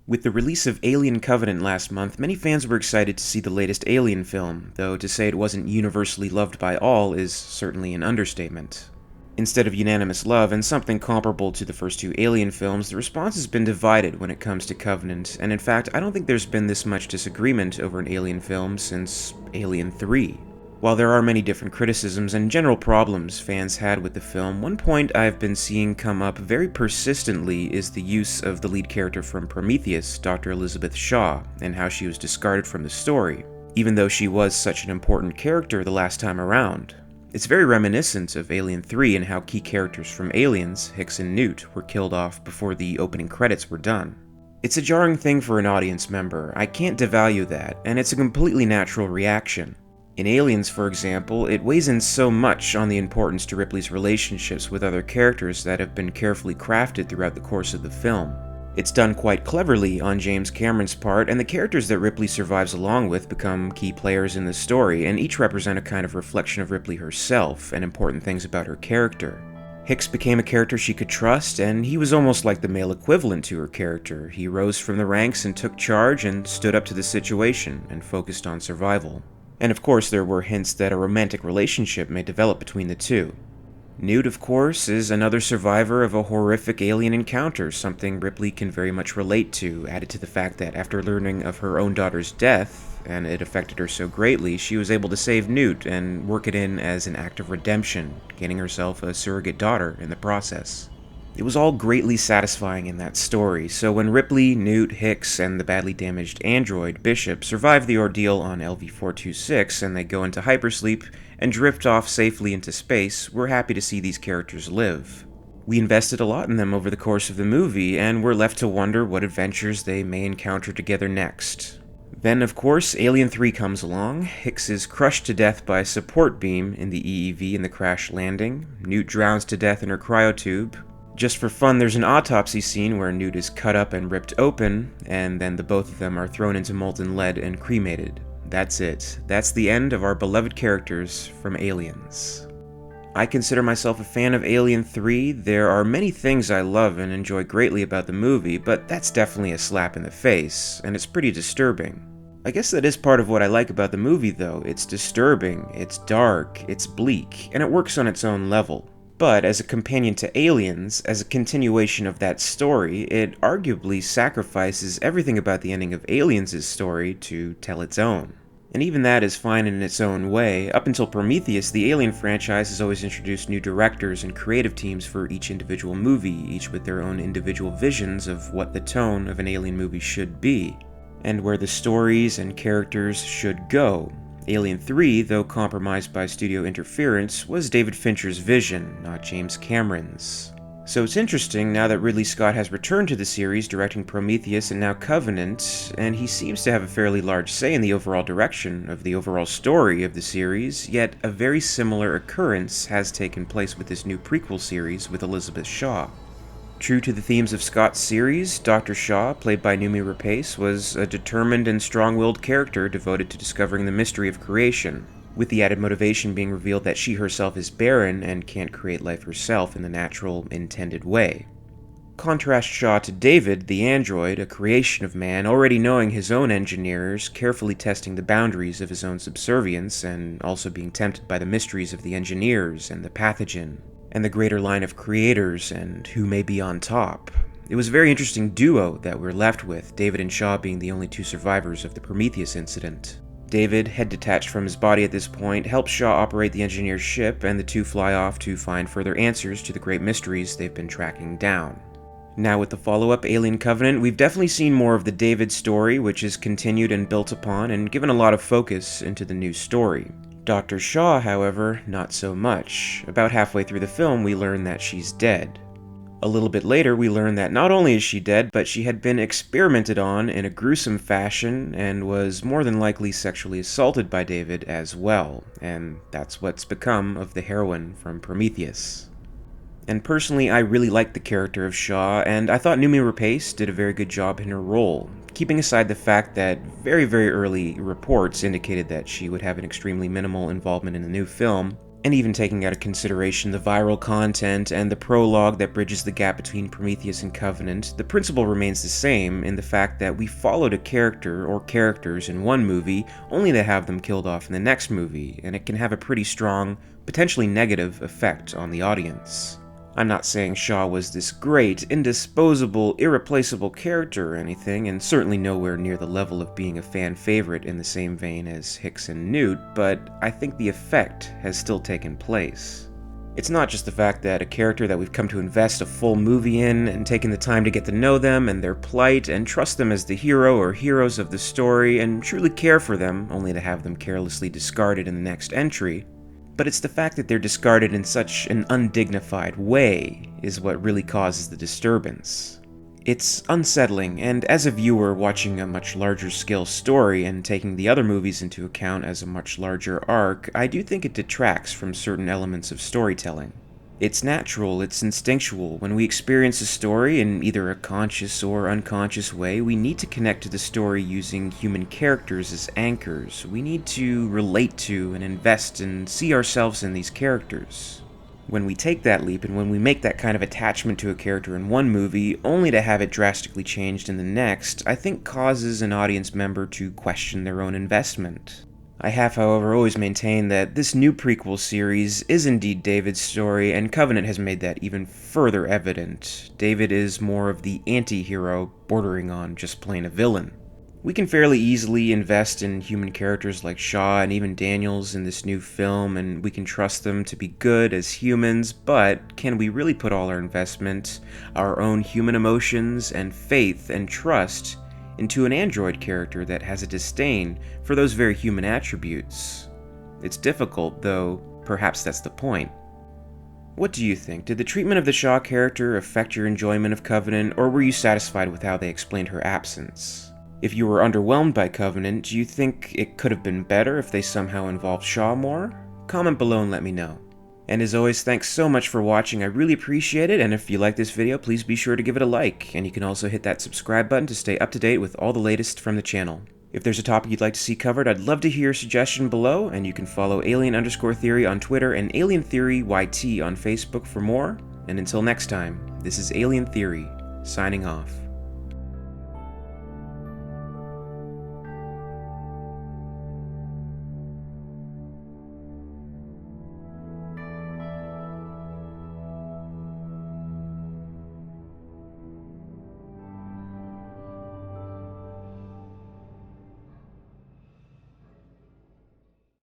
With the release of Alien Covenant last month, many fans were excited to see the latest Alien film, though to say it wasn't universally loved by all is certainly an understatement. Instead of unanimous love and something comparable to the first two Alien films, the response has been divided when it comes to Covenant, and in fact, I don't think there's been this much disagreement over an Alien film since Alien 3. While there are many different criticisms and general problems fans had with the film, one point I've been seeing come up very persistently is the use of the lead character from Prometheus, Dr. Elizabeth Shaw, and how she was discarded from the story, even though she was such an important character the last time around. It's very reminiscent of Alien 3 and how key characters from Aliens, Hicks and Newt, were killed off before the opening credits were done. It's a jarring thing for an audience member, I can't devalue that, and it's a completely natural reaction. In Aliens, for example, it weighs in so much on the importance to Ripley's relationships with other characters that have been carefully crafted throughout the course of the film. It's done quite cleverly on James Cameron's part, and the characters that Ripley survives along with become key players in the story, and each represent a kind of reflection of Ripley herself and important things about her character. Hicks became a character she could trust, and he was almost like the male equivalent to her character. He rose from the ranks and took charge and stood up to the situation and focused on survival. And of course, there were hints that a romantic relationship may develop between the two. Newt, of course, is another survivor of a horrific alien encounter, something Ripley can very much relate to, added to the fact that after learning of her own daughter's death, and it affected her so greatly, she was able to save Newt and work it in as an act of redemption, gaining herself a surrogate daughter in the process. It was all greatly satisfying in that story, so when Ripley, Newt, Hicks, and the badly damaged android, Bishop, survive the ordeal on LV-426 and they go into hypersleep and drift off safely into space, we're happy to see these characters live. We invested a lot in them over the course of the movie, and we're left to wonder what adventures they may encounter together next. Then, of course, Alien 3 comes along. Hicks is crushed to death by a support beam in the EEV in the crash landing. Newt drowns to death in her cryotube. Just for fun, there's an autopsy scene where Newt is cut up and ripped open, and then the both of them are thrown into molten lead and cremated. That's it. That's the end of our beloved characters from Aliens. I consider myself a fan of Alien 3. There are many things I love and enjoy greatly about the movie, but that's definitely a slap in the face, and it's pretty disturbing. I guess that is part of what I like about the movie, though. It's disturbing, it's dark, it's bleak, and it works on its own level. But as a companion to Aliens, as a continuation of that story, it arguably sacrifices everything about the ending of Aliens' story to tell its own. And even that is fine in its own way. Up until Prometheus, the Alien franchise has always introduced new directors and creative teams for each individual movie, each with their own individual visions of what the tone of an Alien movie should be, and where the stories and characters should go. Alien 3, though compromised by studio interference, was David Fincher's vision, not James Cameron's. So it's interesting now that Ridley Scott has returned to the series directing Prometheus and now Covenant, and he seems to have a fairly large say in the overall direction of the overall story of the series, yet a very similar occurrence has taken place with this new prequel series with Elizabeth Shaw. True to the themes of Scott's series, Dr. Shaw, played by Noomi Rapace, was a determined and strong-willed character devoted to discovering the mystery of creation, with the added motivation being revealed that she herself is barren and can't create life herself in the natural, intended way. Contrast Shaw to David, the android, a creation of man, already knowing his own engineers, carefully testing the boundaries of his own subservience, and also being tempted by the mysteries of the engineers and the pathogen, and the greater line of creators and who may be on top. It was a very interesting duo that we're left with, David and Shaw being the only two survivors of the Prometheus incident. David, head detached from his body at this point, helps Shaw operate the engineer's ship, and the two fly off to find further answers to the great mysteries they've been tracking down. Now with the follow-up Alien Covenant, we've definitely seen more of the David story, which is continued and built upon and given a lot of focus into the new story. Dr. Shaw, however, not so much. About halfway through the film, we learn that she's dead. A little bit later, we learn that not only is she dead, but she had been experimented on in a gruesome fashion and was more than likely sexually assaulted by David as well, and that's what's become of the heroine from Prometheus. And personally, I really liked the character of Shaw, and I thought Noomi Rapace did a very good job in her role, keeping aside the fact that very early reports indicated that she would have an extremely minimal involvement in the new film. And even taking out of consideration the viral content and the prologue that bridges the gap between Prometheus and Covenant, the principle remains the same in the fact that we followed a character or characters in one movie only to have them killed off in the next movie, and it can have a pretty strong, potentially negative effect on the audience. I'm not saying Shaw was this great, indisposable, irreplaceable character or anything, and certainly nowhere near the level of being a fan favorite in the same vein as Hicks and Newt, but I think the effect has still taken place. It's not just the fact that a character that we've come to invest a full movie in and taken the time to get to know them and their plight and trust them as the hero or heroes of the story and truly care for them, only to have them carelessly discarded in the next entry. But it's the fact that they're discarded in such an undignified way is what really causes the disturbance. It's unsettling, and as a viewer watching a much larger scale story and taking the other movies into account as a much larger arc, I do think it detracts from certain elements of storytelling. It's natural, it's instinctual. When we experience a story in either a conscious or unconscious way, we need to connect to the story using human characters as anchors. We need to relate to and invest and see ourselves in these characters. When we take that leap and when we make that kind of attachment to a character in one movie, only to have it drastically changed in the next, I think causes an audience member to question their own investment. I have, however, always maintained that this new prequel series is indeed David's story, and Covenant has made that even further evident. David is more of the anti-hero, bordering on just plain a villain. We can fairly easily invest in human characters like Shaw and even Daniels in this new film, and we can trust them to be good as humans, but can we really put all our investment, our own human emotions and faith and trust into an android character that has a disdain for those very human attributes? It's difficult, though perhaps that's the point. What do you think? Did the treatment of the Shaw character affect your enjoyment of Covenant, or were you satisfied with how they explained her absence? If you were underwhelmed by Covenant, do you think it could have been better if they somehow involved Shaw more? Comment below and let me know. And as always, thanks so much for watching, I really appreciate it, and if you like this video, please be sure to give it a like, and you can also hit that subscribe button to stay up to date with all the latest from the channel. If there's a topic you'd like to see covered, I'd love to hear your suggestion below, and you can follow Alien_Theory on Twitter and Alien Theory YT on Facebook for more, and until next time, this is Alien Theory, signing off.